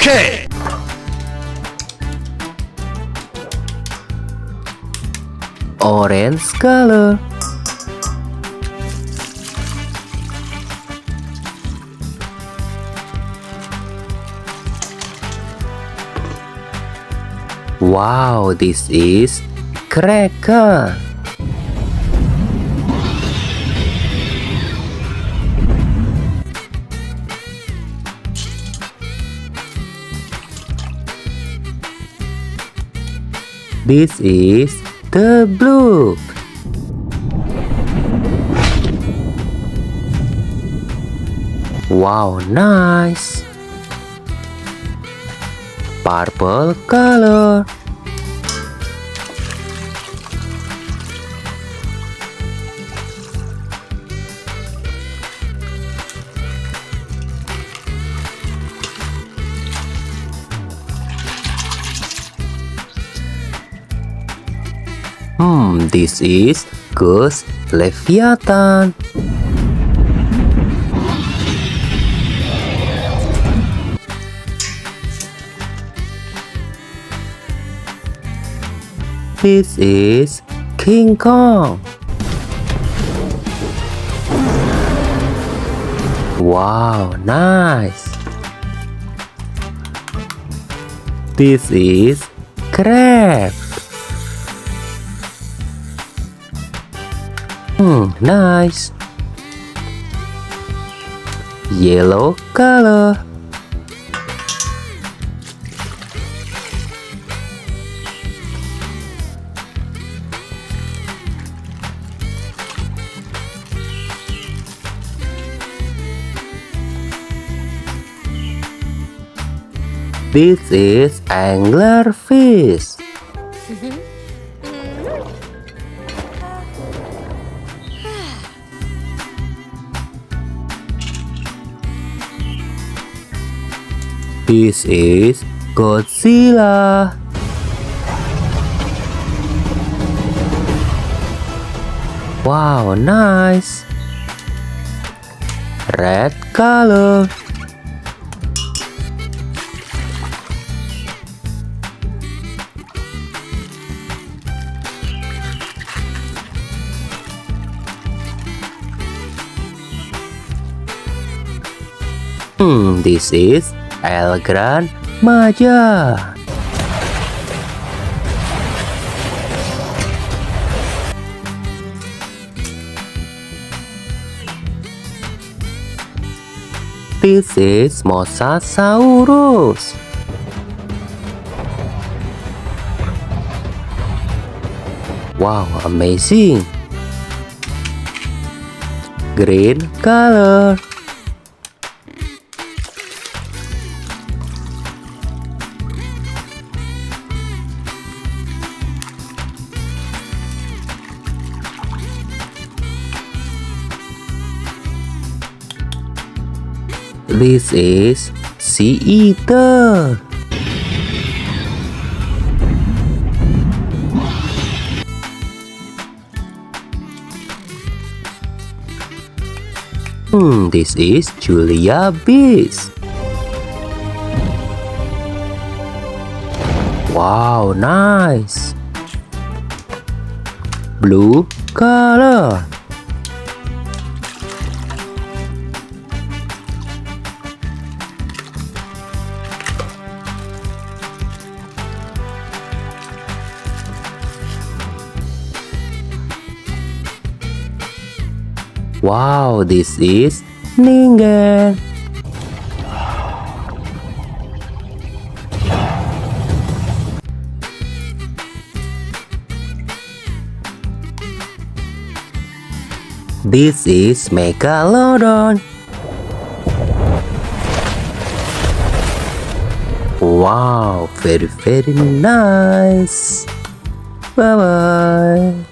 Okay. Orange color. Wow, this is cracker. This is the blue. Wow, nice. Purple color. This is Ghost Leviathan. This is King Kong. Wow, nice. This is crab. Nice. Yellow color. This is anglerfish. This is Godzilla. Wow, nice. Red color. This is El Gran Maja. This is Mosasaurus. Wow, amazing. Green color. This is sea eater. This is Julia Beast. Wow, nice. Blue color. Wow, this is Ningen. This is Megalodon. Wow, very nice. Bye bye.